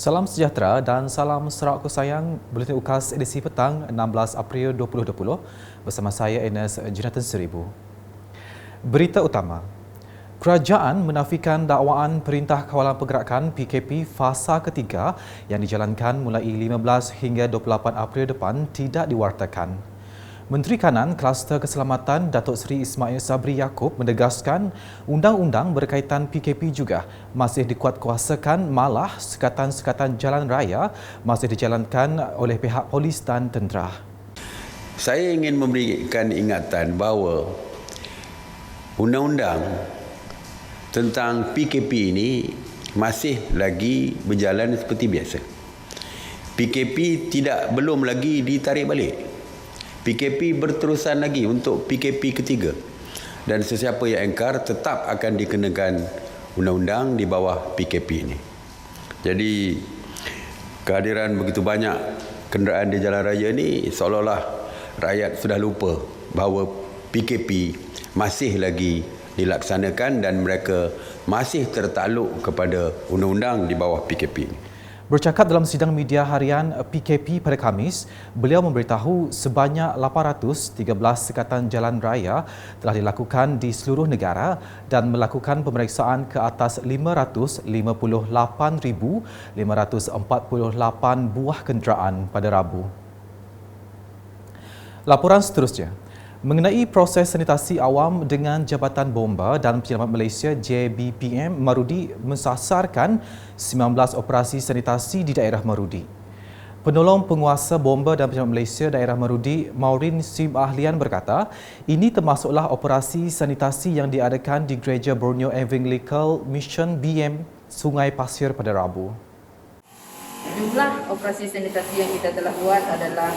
Salam sejahtera dan salam Sarawak sayang. Buletin UKAS edisi petang 16 April 2020 bersama saya Ines Jonathan Seribu. Berita utama. Kerajaan menafikan dakwaan Perintah Kawalan Pergerakan PKP fasa ketiga yang dijalankan mulai 15 hingga 28 April depan tidak diwartakan. Menteri Kanan Kluster Keselamatan Datuk Seri Ismail Sabri Yaakob menegaskan undang-undang berkaitan PKP juga masih dikuatkuasakan, malah sekatan-sekatan jalan raya masih dijalankan oleh pihak polis dan tentera. Saya ingin memberikan ingatan bahawa undang-undang tentang PKP ini masih lagi berjalan seperti biasa. PKP belum lagi ditarik balik. PKP berterusan lagi untuk PKP ketiga. Dan sesiapa yang engkar tetap akan dikenakan undang-undang di bawah PKP ini. Jadi kehadiran begitu banyak kenderaan di jalan raya ini seolah-olah rakyat sudah lupa bahawa PKP masih lagi dilaksanakan dan mereka masih tertakluk kepada undang-undang di bawah PKP ini. Bercakap dalam sidang media harian PKP pada Khamis, beliau memberitahu sebanyak 813 sekatan jalan raya telah dilakukan di seluruh negara dan melakukan pemeriksaan ke atas 558,548 buah kenderaan pada Rabu. Laporan seterusnya. Mengenai proses sanitasi awam dengan Jabatan Bomba dan Penyelamat Malaysia JBPM, Marudi mensasarkan 19 operasi sanitasi di daerah Marudi. Penolong Penguasa Bomba dan Penyelamat Malaysia daerah Marudi, Maureen Sim Ahlian berkata, ini termasuklah operasi sanitasi yang diadakan di Gereja Borneo Evangelical Mission BM Sungai Pasir pada Rabu. Jumlah operasi sanitasi yang kita telah buat adalah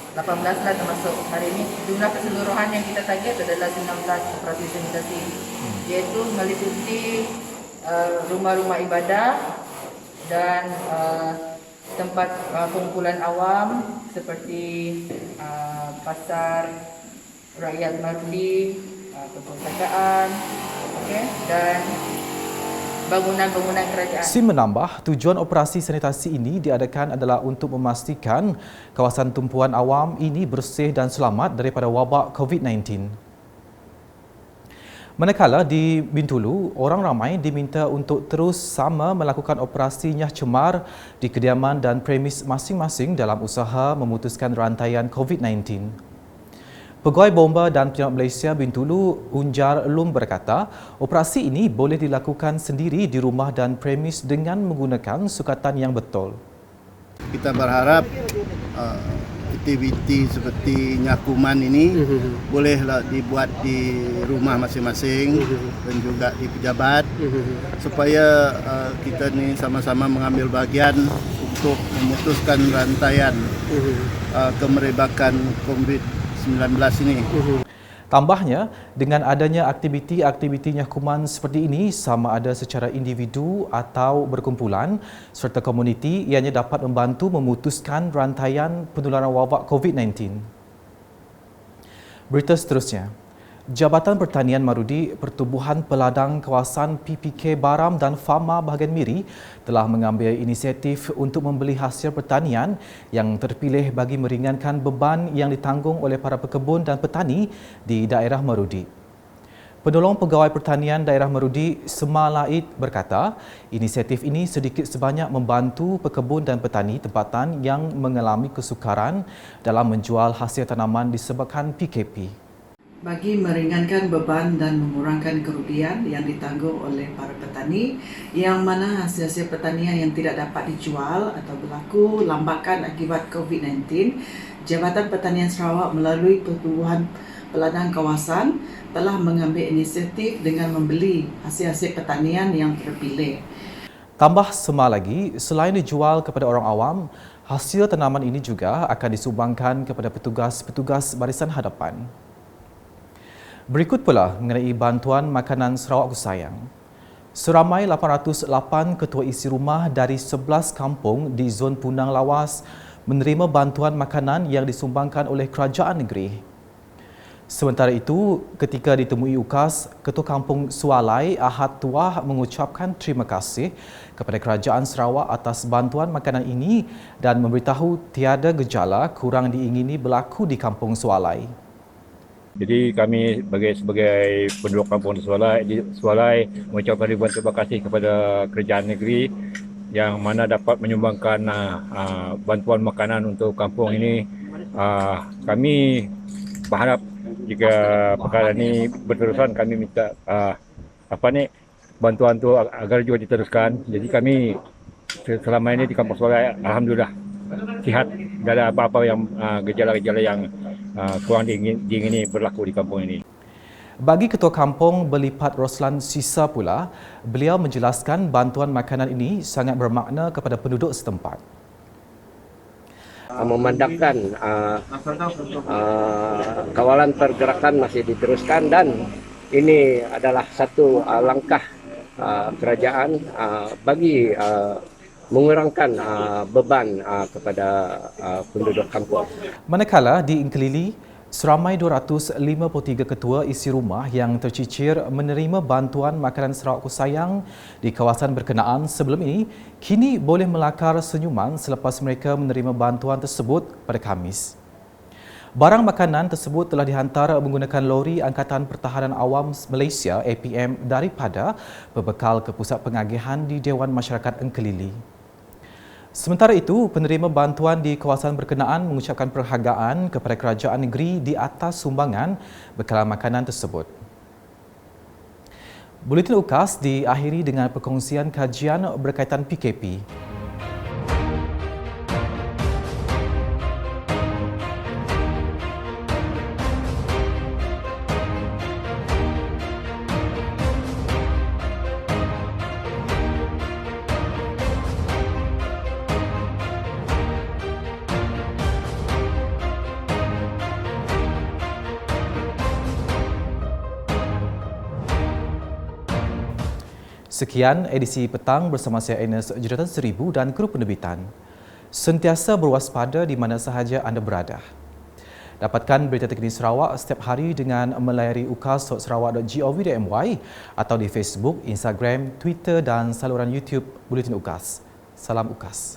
18 lah, termasuk hari ini. Jumlah keseluruhan yang kita target adalah 19 operasi sanitasi, iaitu meliputi rumah-rumah ibadah dan tempat pengumpulan awam seperti pasar rakyat Marudi, perpustakaan, dan bangunan-bangunan kerajaan. SIM menambah, tujuan operasi sanitasi ini diadakan adalah untuk memastikan kawasan tumpuan awam ini bersih dan selamat daripada wabak COVID-19. Manakala di Bintulu, orang ramai diminta untuk terus sama melakukan operasi nyah cemar di kediaman dan premis masing-masing dalam usaha memutuskan rantaian COVID-19. Pegawai Bomba dan Penyelamat Malaysia Bintulu, Unjar Lum berkata, operasi ini boleh dilakukan sendiri di rumah dan premis dengan menggunakan sukatan yang betul. Kita berharap aktiviti seperti nyakuman ini bolehlah dibuat di rumah masing-masing dan juga di pejabat supaya kita ni sama-sama mengambil bahagian untuk memutuskan rantaian kemerebakan COVID-19 ini. Tambahnya, dengan adanya aktiviti-aktiviti nyakuman seperti ini sama ada secara individu atau berkumpulan serta komuniti, ianya dapat membantu memutuskan rantaian penularan wabak COVID-19. Berita seterusnya. Jabatan Pertanian Marudi, Pertubuhan Peladang Kawasan PPK Baram dan Fama Bahagian Miri telah mengambil inisiatif untuk membeli hasil pertanian yang terpilih bagi meringankan beban yang ditanggung oleh para pekebun dan petani di daerah Marudi. Penolong Pegawai Pertanian daerah Marudi, Semar Laid berkata, inisiatif ini sedikit sebanyak membantu pekebun dan petani tempatan yang mengalami kesukaran dalam menjual hasil tanaman disebabkan PKP. Bagi meringankan beban dan mengurangkan kerugian yang ditanggung oleh para petani yang mana hasil-hasil pertanian yang tidak dapat dijual atau berlaku lambakan akibat COVID-19, Jabatan Pertanian Sarawak melalui Pertubuhan Peladang Kawasan telah mengambil inisiatif dengan membeli hasil-hasil pertanian yang terpilih. Tambah Semar lagi, selain dijual kepada orang awam, hasil tanaman ini juga akan disumbangkan kepada petugas-petugas barisan hadapan. Berikut pula mengenai bantuan makanan Sarawak Sayang. Seramai 808 ketua isi rumah dari 11 kampung di zon Punang Lawas menerima bantuan makanan yang disumbangkan oleh kerajaan negeri. Sementara itu, ketika ditemui UKAS, Ketua Kampung Sualai Ahad Tuah mengucapkan terima kasih kepada Kerajaan Sarawak atas bantuan makanan ini dan memberitahu tiada gejala kurang diingini berlaku di Kampung Sualai. Jadi kami sebagai penduduk Kampung Sualai mengucapkan ribuan terima kasih kepada kerajaan negeri yang mana dapat menyumbangkan bantuan makanan untuk kampung ini. Kami berharap jika perkara ini berterusan, kami minta bantuan tu agar juga diteruskan. Jadi kami selama ini di Kampung Sualai alhamdulillah sihat, tidak ada apa-apa yang gejala-gejala yang kurang diingini berlaku di kampung ini. Bagi Ketua Kampung Belipat Roslan Sisa pula, beliau menjelaskan bantuan makanan ini sangat bermakna kepada penduduk setempat. Memandangkan kawalan pergerakan masih diteruskan dan ini adalah satu langkah kerajaan bagi mengurangkan beban kepada penduduk kampung. Manakala di Inkelili, seramai 253 ketua isi rumah yang tercicir menerima bantuan makanan Sarawak Ku Sayang di kawasan berkenaan sebelum ini kini boleh melakar senyuman selepas mereka menerima bantuan tersebut pada Khamis. Barang makanan tersebut telah dihantar menggunakan lori Angkatan Pertahanan Awam Malaysia APM daripada berbekal ke Pusat Pengagihan di Dewan Masyarakat Engkelili. Sementara itu, penerima bantuan di kawasan berkenaan mengucapkan perhargaan kepada kerajaan negeri di atas sumbangan bekalan makanan tersebut. Buletin UKAS diakhiri dengan perkongsian kajian berkaitan PKP. Sekian edisi petang bersama saya Ines Jonathan Seribu dan kru penerbitan. Sentiasa berwaspada di mana sahaja anda berada. Dapatkan berita terkini Sarawak setiap hari dengan melayari ukas.sarawak.gov.my atau di Facebook, Instagram, Twitter dan saluran YouTube Buletin UKAS. Salam UKAS.